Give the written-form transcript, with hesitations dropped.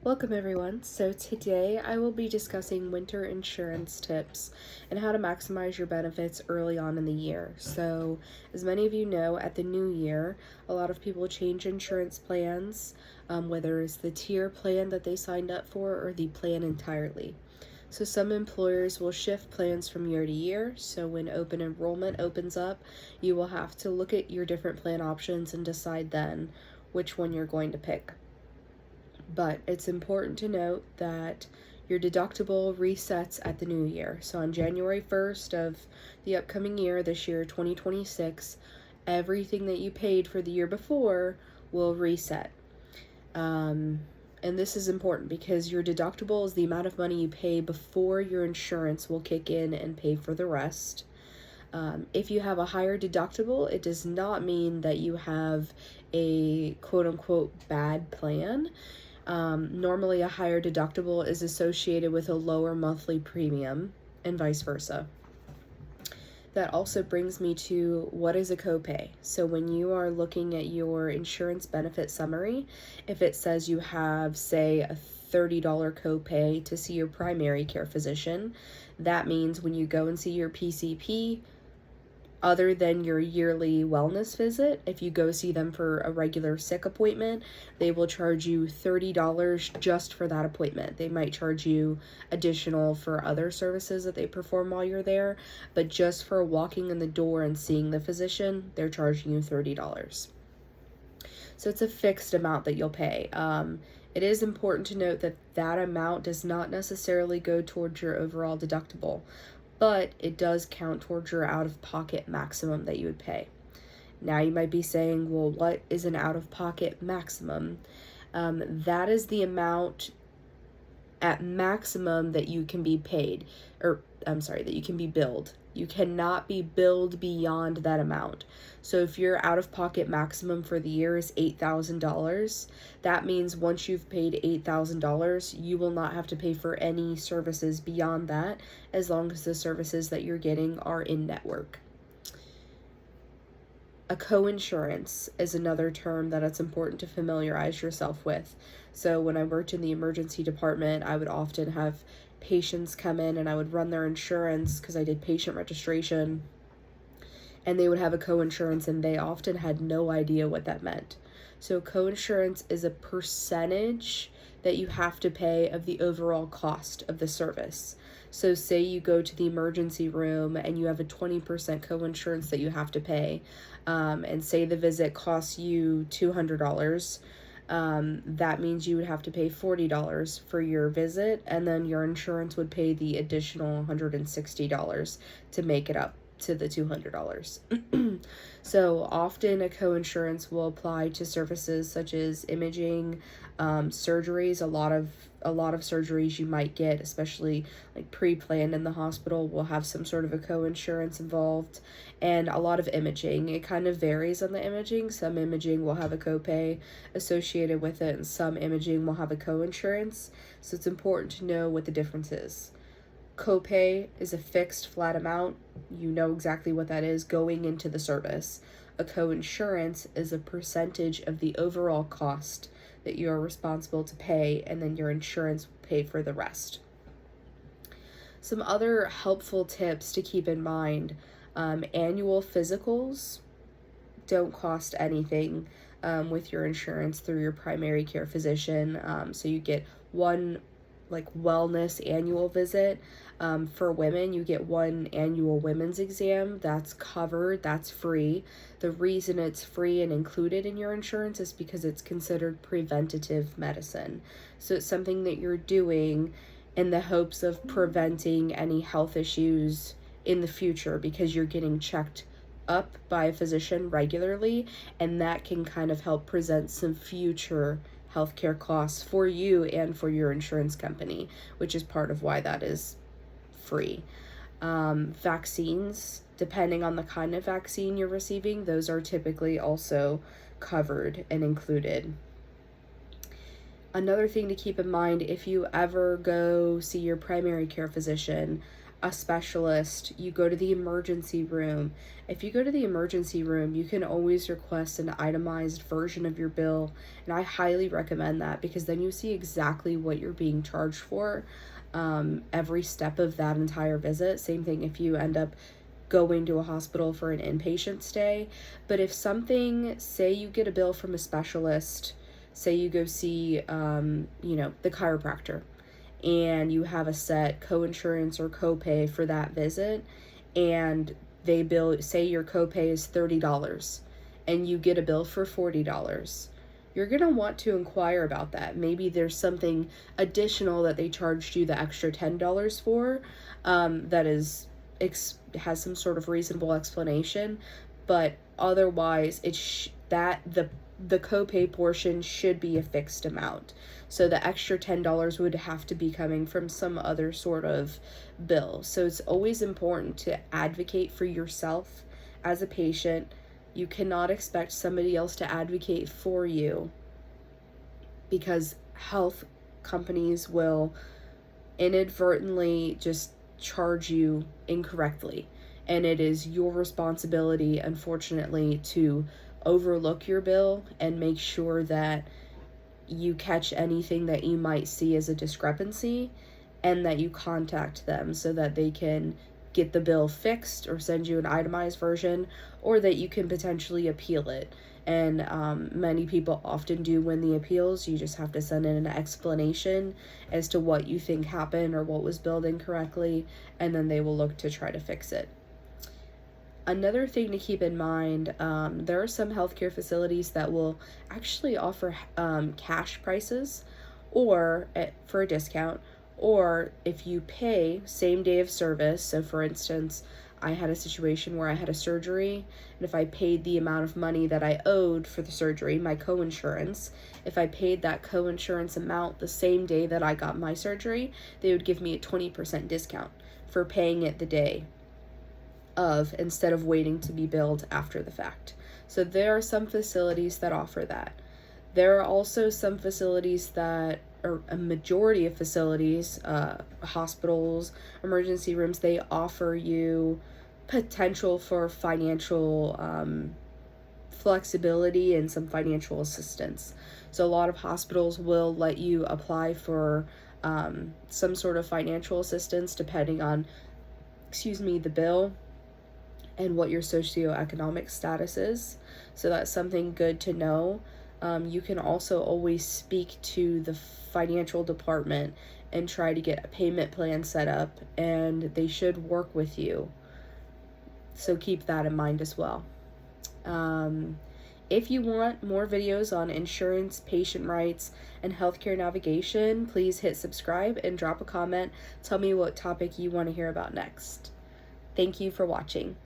Welcome everyone. So today I will be discussing winter insurance tips and how to maximize your benefits early on in the year. So as many of you know, at the new year, a lot of people change insurance plans, whether it's the tier plan that they signed up for or the plan entirely. So some employers will shift plans from year to year. So when open enrollment opens up, you will have to look at your different plan options and decide then which one you're going to pick. But it's important to note that your deductible resets at the new year. So on January 1st of the upcoming year, this year 2026, everything that you paid for the year before will reset. And this is important because your deductible is the amount of money you pay before your insurance will kick in and pay for the rest. If you have a higher deductible, it does not mean that you have a quote unquote bad plan. Normally, a higher deductible is associated with a lower monthly premium, and vice versa. That also brings me to what is a copay. So when you are looking at your insurance benefit summary, if it says you have, say, a $30 copay to see your primary care physician, that means when you go and see your PCP, other than your yearly wellness visit, if you go see them for a regular sick appointment, they will charge you $30 just for that appointment. They might charge you additional for other services that they perform while you're there, but just for walking in the door and seeing the physician, they're charging you $30. So it's a fixed amount that you'll pay. It is important to note that that amount does not necessarily go towards your overall deductible, but it does count towards your out-of-pocket maximum that you would pay. Now you might be saying, well, what is an out-of-pocket maximum? That is the amount at maximum that you can be paid, that you can be billed. You cannot be billed beyond that amount. So if your out-of-pocket maximum for the year is $8,000, that means once you've paid $8,000, you will not have to pay for any services beyond that, as long as the services that you're getting are in network. A coinsurance is another term that it's important to familiarize yourself with. So when I worked in the emergency department, I would often have patients come in and I would run their insurance because I did patient registration, and they would have a coinsurance and they often had no idea what that meant. So coinsurance is a percentage that you have to pay of the overall cost of the service. So say you go to the emergency room and you have a 20% coinsurance that you have to pay, and say the visit costs you $200, that means you would have to pay $40 for your visit, and then your insurance would pay the additional $160 to make it up to the $200. So often a coinsurance will apply to services such as imaging, surgeries. A lot of surgeries you might get, especially like pre-planned in the hospital, will have some sort of a coinsurance involved, and a lot of imaging. It kind of varies on the imaging. Some imaging will have a copay associated with it, and some imaging will have a coinsurance. So it's important to know what the difference is. Copay is a fixed flat amount. You know exactly what that is going into the service. A coinsurance is a percentage of the overall cost that you are responsible to pay, and then your insurance will pay for the rest. Some other helpful tips to keep in mind: annual physicals don't cost anything with your insurance through your primary care physician. So you get one wellness annual visit. For women, you get one annual women's exam. That's covered, that's free. The reason it's free and included in your insurance is because it's considered preventative medicine. So it's something that you're doing in the hopes of preventing any health issues in the future, because you're getting checked up by a physician regularly, and that can kind of help present some future healthcare costs for you and for your insurance company, which is part of why that is free. Vaccines, depending on the kind of vaccine you're receiving, those are typically also covered and included. Another thing to keep in mind, if you ever go see your primary care physician, a specialist, you go to the emergency room. If you go to the emergency room, you can always request an itemized version of your bill, and I highly recommend that because then you see exactly what you're being charged for every step of that entire visit. Same thing if you end up going to a hospital for an inpatient stay. But if something, say you get a bill from a specialist, say you go see, the chiropractor, and you have a set coinsurance or copay for that visit, and they bill, say your copay is $30 and you get a bill for $40, you're going to want to inquire about that. Maybe there's something additional that they charged you the extra $10 for, that is has some sort of reasonable explanation, but otherwise the copay portion should be a fixed amount. So the extra $10 would have to be coming from some other sort of bill. So it's always important to advocate for yourself as a patient. You cannot expect somebody else to advocate for you, because health companies will inadvertently just charge you incorrectly. And it is your responsibility, unfortunately, to overlook your bill and make sure that you catch anything that you might see as a discrepancy, and that you contact them so that they can get the bill fixed or send you an itemized version, or that you can potentially appeal it. And many people often do win the appeals. You just have to send in an explanation as to what you think happened or what was billed incorrectly, and then they will look to try to fix it. Another thing to keep in mind, there are some healthcare facilities that will actually offer cash prices, or for a discount, or if you pay same day of service. So for instance, I had a situation where I had a surgery, and if I paid the amount of money that I owed for the surgery, my coinsurance, if I paid that coinsurance amount the same day that I got my surgery, they would give me a 20% discount for paying it the day of, instead of waiting to be billed after the fact. So there are some facilities that offer that. There are also some facilities that, or a majority of facilities, hospitals, emergency rooms, they offer you potential for financial flexibility and some financial assistance. So a lot of hospitals will let you apply for some sort of financial assistance depending on, the bill and what your socioeconomic status is. So that's something good to know. You can also always speak to the financial department and try to get a payment plan set up, and they should work with you. So keep that in mind as well. If you want more videos on insurance, patient rights, and healthcare navigation, please hit subscribe and drop a comment. Tell me what topic you want to hear about next. Thank you for watching.